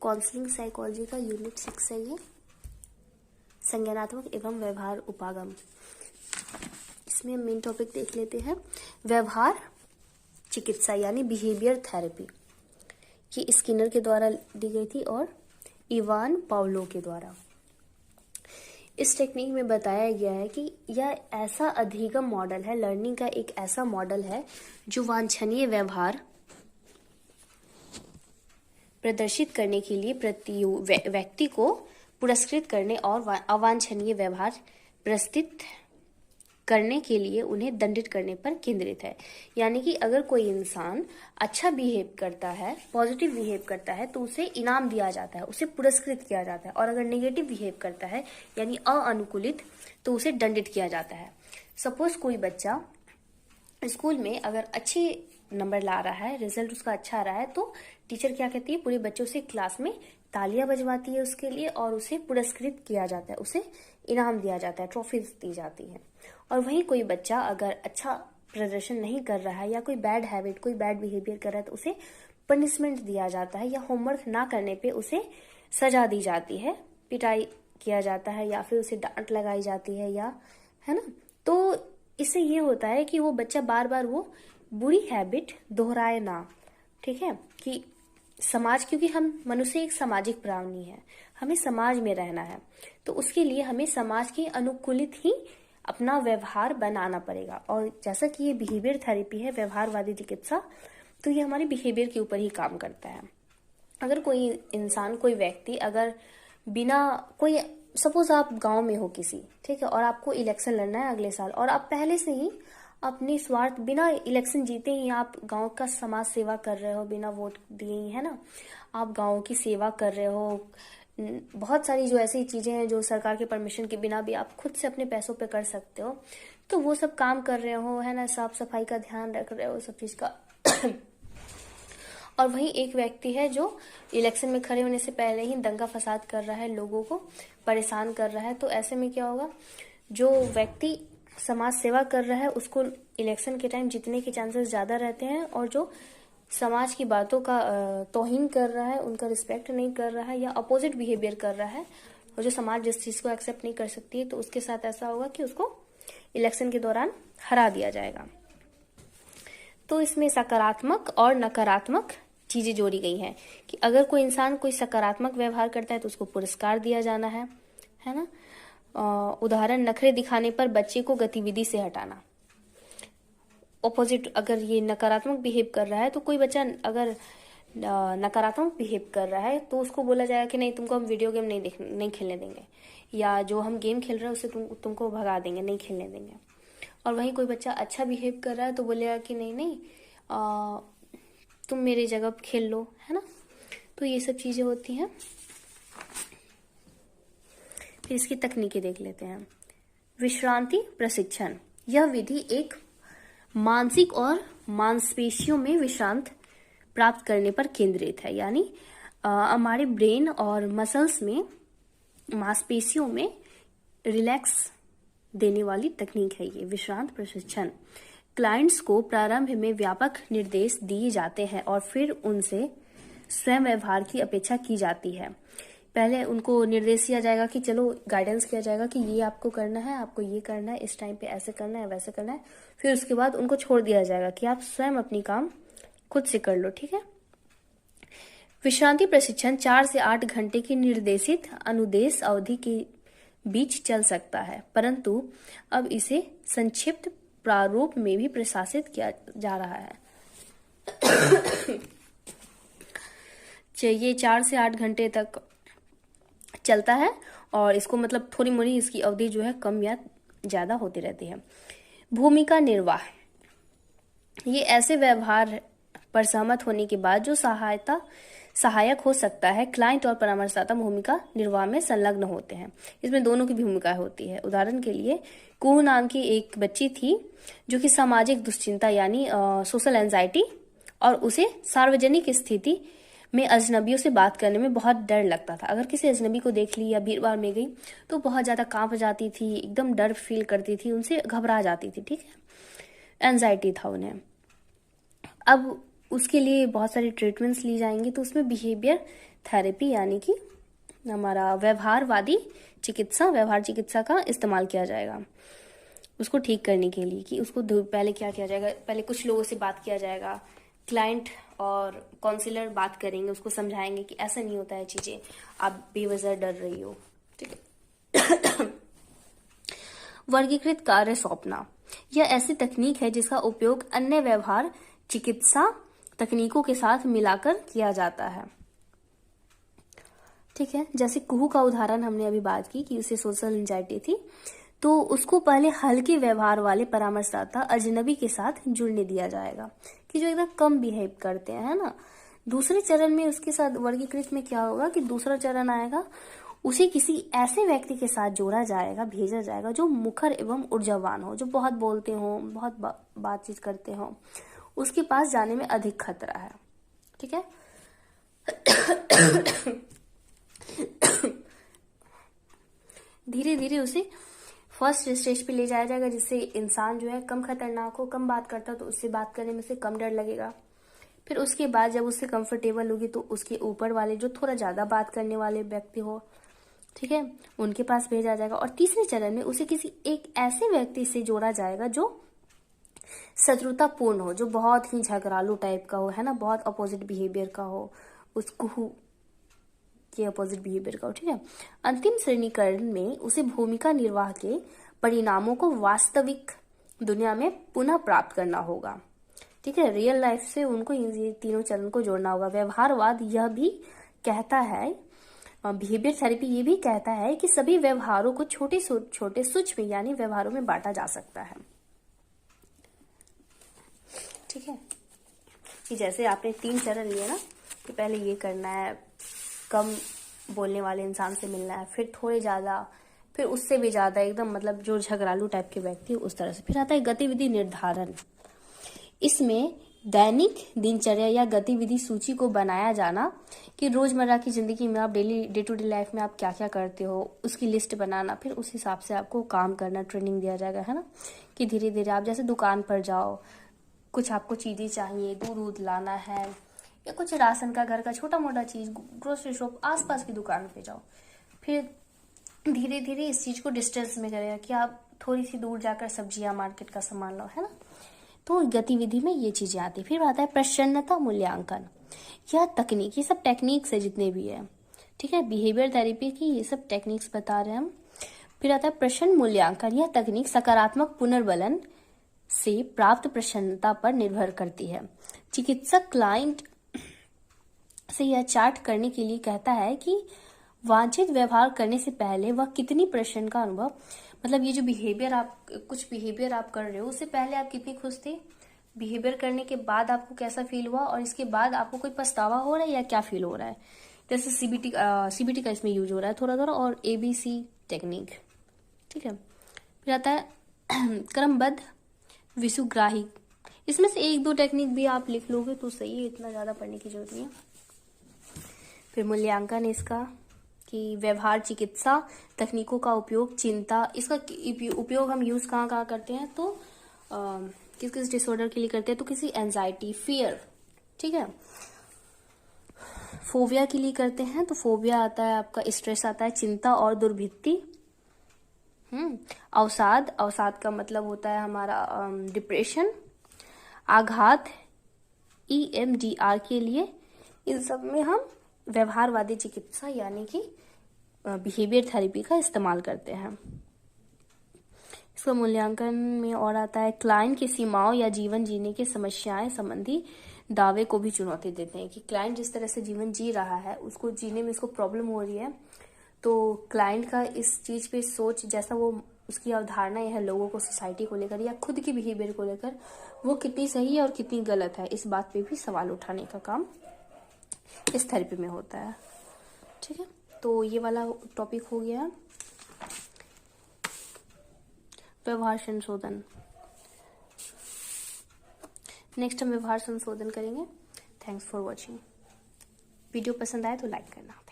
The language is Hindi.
काउंसलिंग साइकोलॉजी का यूनिट 6 है ये, संज्ञानात्मक एवं व्यवहार उपागम। इसमें हम मेन टॉपिक देख लेते हैं, व्यवहार चिकित्सा यानी बिहेवियर थेरेपी, कि स्किनर के द्वारा दी गई थी और इवान पाउलो के द्वारा। इस टेक्निक में बताया गया है कि यह ऐसा अधिगम मॉडल है, लर्निंग का एक ऐसा मॉडल है जो वांछनीय व्यवहार प्रदर्शित करने के लिए व्यक्ति को पुरस्कृत करने और अवांछनीय व्यवहार प्रस्तुत करने के लिए उन्हें दंडित करने पर केंद्रित है। यानी कि अगर कोई इंसान अच्छा बिहेव करता है, पॉजिटिव बिहेव करता है, तो उसे इनाम दिया जाता है, उसे पुरस्कृत किया जाता है, और अगर नेगेटिव बिहेव करता है यानी अअनुकूलित, तो उसे दंडित किया जाता है। सपोज कोई बच्चा स्कूल में अगर अच्छे नंबर ला रहा है, रिजल्ट उसका अच्छा आ रहा है, तो टीचर क्या कहती है, पूरे बच्चों से क्लास में तालियां बजवाती है उसके लिए और उसे पुरस्कृत किया जाता है, उसे इनाम दिया जाता है, ट्रॉफी दी जाती है। और वहीं कोई बच्चा अगर अच्छा प्रदर्शन नहीं कर रहा है या कोई बैड हैबिट, कोई बैड बिहेवियर कर रहा है, तो उसे पनिशमेंट दिया जाता है, या होमवर्क ना करने पे उसे सजा दी जाती है, पिटाई किया जाता है, या फिर उसे डांट लगाई जाती है, या है ना। तो इससे ये होता है कि वो बच्चा बार बार वो बुरी हैबिट दोहराए ना, ठीक है। कि समाज, क्योंकि हम मनुष्य एक सामाजिक प्राणी है, हमें समाज में रहना है, तो उसके लिए हमें समाज के अनुकूलित ही अपना व्यवहार बनाना पड़ेगा। और जैसा कि ये बिहेवियर थेरेपी है, व्यवहारवादी चिकित्सा, तो ये हमारे बिहेवियर के ऊपर ही काम करता है। अगर कोई इंसान, कोई व्यक्ति अगर बिना कोई, सपोज आप गांव में हो किसी, ठीक है, और आपको इलेक्शन लड़ना है अगले साल, और आप पहले से ही अपनी स्वार्थ, बिना इलेक्शन जीते ही आप गांव का समाज सेवा कर रहे हो, बिना वोट दिए ही, है ना, आप गांव की सेवा कर रहे हो। बहुत सारी जो ऐसी चीजें हैं जो सरकार के परमिशन के बिना भी आप खुद से अपने पैसों पे कर सकते हो, तो वो सब काम कर रहे हो, है ना, साफ सफाई का ध्यान रख रहे हो, सब चीज का। और वहीं एक व्यक्ति है जो इलेक्शन में खड़े होने से पहले ही दंगा फसाद कर रहा है, लोगों को परेशान कर रहा है। तो ऐसे में क्या होगा, जो व्यक्ति समाज सेवा कर रहा है उसको इलेक्शन के टाइम जीतने के चांसेस ज्यादा रहते हैं, और जो समाज की बातों का तौहीन कर रहा है, उनका रिस्पेक्ट नहीं कर रहा है, या अपोजिट बिहेवियर कर रहा है, और जो समाज जिस चीज को एक्सेप्ट नहीं कर सकती है, तो उसके साथ ऐसा होगा कि उसको इलेक्शन के दौरान हरा दिया जाएगा। तो इसमें सकारात्मक और नकारात्मक चीजें जोड़ी गई हैं कि अगर कोई इंसान कोई सकारात्मक व्यवहार करता है तो उसको पुरस्कार दिया जाना है ना। उदाहरण, नखरे दिखाने पर बच्चे को गतिविधि से हटाना। ऑपोजिट, अगर ये नकारात्मक बिहेव कर रहा है, तो कोई बच्चा अगर नकारात्मक बिहेव कर रहा है तो उसको बोला जाएगा कि नहीं, तुमको हम वीडियो गेम नहीं खेलने देंगे, या जो हम गेम खेल रहे हैं उससे तुमको भगा देंगे, नहीं खेलने देंगे। और वहीं कोई बच्चा अच्छा बिहेव कर रहा है तो बोलेगा कि नहीं, तुम मेरी जगह खेल लो, है ना। तो ये सब चीजें होती हैं। फिर इसकी तकनीकें देख लेते हैं। विश्रांति प्रशिक्षण, यह विधि एक मानसिक और मांसपेशियों में विश्रांत प्राप्त करने पर केंद्रित है। यानी हमारे ब्रेन और मसल्स में, मांसपेशियों में रिलैक्स देने वाली तकनीक है ये विश्रांत प्रशिक्षण। क्लाइंट्स को प्रारंभ में व्यापक निर्देश दिए जाते हैं और फिर उनसे स्वयं व्यवहार की अपेक्षा की जाती है। पहले उनको निर्देश दिया जाएगा कि चलो, गाइडेंस किया जाएगा कि ये आपको करना है, आपको ये करना है, इस टाइम पे ऐसे करना है, वैसे करना है। फिर उसके बाद उनको छोड़ दिया जाएगा कि आप स्वयं अपनी काम खुद से कर लो, ठीक है। विश्रांति प्रशिक्षण 4 से 8 घंटे की निर्देशित अनुदेश अवधि के बीच चल सकता है, परंतु अब इसे संक्षिप्त प्रारूप में भी प्रशासित किया जा रहा है। ये 4 से 8 घंटे तक चलता है, और इसको मतलब थोड़ी मोड़ी इसकी अवधि जो है कम या ज्यादा होती रहती है। भूमिका निर्वाह, ये ऐसे व्यवहार पर सहमत होने के बाद जो सहायक हो सकता है, क्लाइंट और परामर्शदाता भूमिका निर्वाह में संलग्न होते हैं। इसमें दोनों की भूमिका होती है। उदाहरण के लिए, कुहू नाम की एक बच्ची थी जो कि सामाजिक दुश्चिंता यानी सोशल एंजाइटी, और उसे सार्वजनिक स्थिति में अजनबियों से बात करने में बहुत डर लगता था। अगर किसी अजनबी को देख ली या भीड़ भाड़ में गई तो बहुत ज्यादा कांप जाती थी, एकदम डर फील करती थी, उनसे घबरा जाती थी, ठीक है, एंजाइटी था उन्हें। अब उसके लिए बहुत सारी ट्रीटमेंट्स ली जाएंगी। तो उसमें बिहेवियर थेरेपी यानी कि हमारा व्यवहार चिकित्सा का इस्तेमाल किया जाएगा उसको ठीक करने के लिए। कि उसको पहले क्या किया जाएगा, पहले कुछ लोगों से बात किया जाएगा, क्लाइंट और काउंसलर बात करेंगे, उसको समझाएंगे कि ऐसा नहीं होता है चीजें, आप बेवजह डर रही हो, ठीक है। वर्गीकृत कार्य सौंपना, यह ऐसी तकनीक है जिसका उपयोग अन्य व्यवहार चिकित्सा तकनीकों के साथ मिलाकर किया जाता है, ठीक है। जैसे कुहू का उदाहरण हमने अभी बात की कि उसे सोशल एंजाइटी थी, तो उसको पहले हल्के व्यवहार वाले परामर्शदाता अजनबी के साथ जुड़ने दिया जाएगा कि जो एकदम कम बिहेव करते हैं, है ना। दूसरे चरण में उसके साथ वर्गीकृत में क्या होगा कि दूसरा चरण आएगा, उसे किसी ऐसे व्यक्ति के साथ जोड़ा जाएगा, भेजा जाएगा जो मुखर एवं ऊर्जावान हो, जो बहुत बोलते हो, बहुत बातचीत करते हो, उसके पास जाने में अधिक खतरा है, ठीक है। धीरे धीरे उसे फर्स्ट स्टेज पे ले जाया जाएगा, जिससे इंसान जो है कम खतरनाक हो, कम बात करता तो उससे बात करने में से कम डर लगेगा। फिर उसके बाद जब उससे कंफर्टेबल होगी तो उसके ऊपर वाले जो थोड़ा ज्यादा बात करने वाले व्यक्ति हो, ठीक है, उनके पास भेजा जाएगा। और तीसरे चरण में उसे किसी एक ऐसे व्यक्ति से जोड़ा जाएगा जो शत्रुतापूर्ण हो, जो बहुत ही झगड़ालू टाइप का हो, है ना, बहुत अपोजिट बिहेवियर का हो, उसको के अपोजिट बिहेवियर का हो, ठीक है। अंतिम श्रेणीकरण में उसे भूमिका निर्वाह के परिणामों को वास्तविक दुनिया में पुनः प्राप्त करना होगा, ठीक है। रियल लाइफ से उनको ये तीनों चरण को जोड़ना होगा। व्यवहारवाद यह भी कहता है, बिहेवियर थेरेपी ये भी कहता है कि सभी व्यवहारों को छोटे छोटे सूक्ष्म यानी व्यवहारों में बांटा जा सकता है, ठीक है। कि जैसे आपने 3 चरण लिए ना, कि पहले ये करना है, कम बोलने वाले इंसान से मिलना है, फिर थोड़े ज्यादा, फिर उससे भी ज्यादा, एकदम मतलब जो झगड़ालू टाइप के व्यक्ति उस तरह से। फिर आता है गतिविधि निर्धारण, इसमें दैनिक दिनचर्या या गतिविधि सूची को बनाया जाना कि रोजमर्रा की जिंदगी में आप डे टू डे लाइफ में आप क्या क्या करते हो, उसकी लिस्ट बनाना, फिर उस हिसाब से आपको काम करना, ट्रेनिंग दिया जाएगा, है ना। कि धीरे धीरे आप जैसे दुकान पर जाओ, कुछ आपको चीजें चाहिए, दूध लाना है या कुछ राशन का घर का छोटा मोटा चीज, ग्रोसरी शॉप, आसपास की दुकान पे जाओ, फिर धीरे धीरे इस चीज को डिस्टेंस में करेगा कि आप थोड़ी सी दूर जाकर सब्जियां मार्केट का सामान लो, है ना। तो गतिविधि में ये चीजें आती। फिर आता है प्रसन्नता मूल्यांकन, यह तकनीक, ये सब टेक्निक्स है जितने भी है, ठीक है, बिहेवियर थेरेपी की ये सब टेक्निक्स बता रहे हैं हम। फिर आता है प्रसन्न मूल्यांकन, यह तकनीक सकारात्मक पुनर्बलन से प्राप्त प्रसन्नता पर निर्भर करती है। चिकित्सक क्लाइंट से यह चार्ट करने के लिए कहता है कि वांछित व्यवहार करने से पहले वह कितनी प्रसन्न का अनुभव, मतलब ये जो बिहेवियर आप कर रहे हो, उससे पहले आप कितनी खुश थे, बिहेवियर करने के बाद आपको कैसा फील हुआ, और इसके बाद आपको कोई पछतावा हो रहा है या क्या फील हो रहा है। जैसे सीबीटी का इसमें यूज हो रहा है थोड़ा थोड़ा, और ABC टेक्निक, ठीक है। फिर आता है क्रमबद्ध विसुग्राही, इसमें से 1-2 टेक्निक भी आप लिख लोगे तो सही है, इतना ज्यादा पढ़ने की जरूरत नहीं है। फिर मूल्यांकन इसका कि व्यवहार चिकित्सा तकनीकों का उपयोग चिंता, इसका उपयोग हम यूज कहाँ करते हैं, तो किस किस डिसऑर्डर के लिए करते हैं, तो किसी एंजाइटी, फियर, ठीक है, फोबिया के लिए करते हैं। तो फोबिया आता है आपका, स्ट्रेस आता है, चिंता और दुर्भित्ति। अवसाद का मतलब होता है हमारा डिप्रेशन, आघात EMDR के लिए। इन सब में हम व्यवहारवादी चिकित्सा यानी कि बिहेवियर थेरेपी का इस्तेमाल करते हैं। इसका मूल्यांकन में और आता है क्लाइंट की सीमाओं या जीवन जीने की समस्याएं संबंधी दावे को भी चुनौती देते हैं। कि क्लाइंट जिस तरह से जीवन जी रहा है, उसको जीने में इसको प्रॉब्लम हो रही है, तो क्लाइंट का इस चीज पे सोच, जैसा वो उसकी अवधारणा है लोगों को, सोसाइटी को लेकर या खुद की बिहेवियर को लेकर, वो कितनी सही है और कितनी गलत है, इस बात पे भी सवाल उठाने का काम इस थेरेपी में होता है, ठीक है। तो ये वाला टॉपिक हो गया व्यवहार संशोधन। नेक्स्ट हम व्यवहार संशोधन करेंगे। Thanks for watching. वीडियो पसंद आए तो लाइक करना।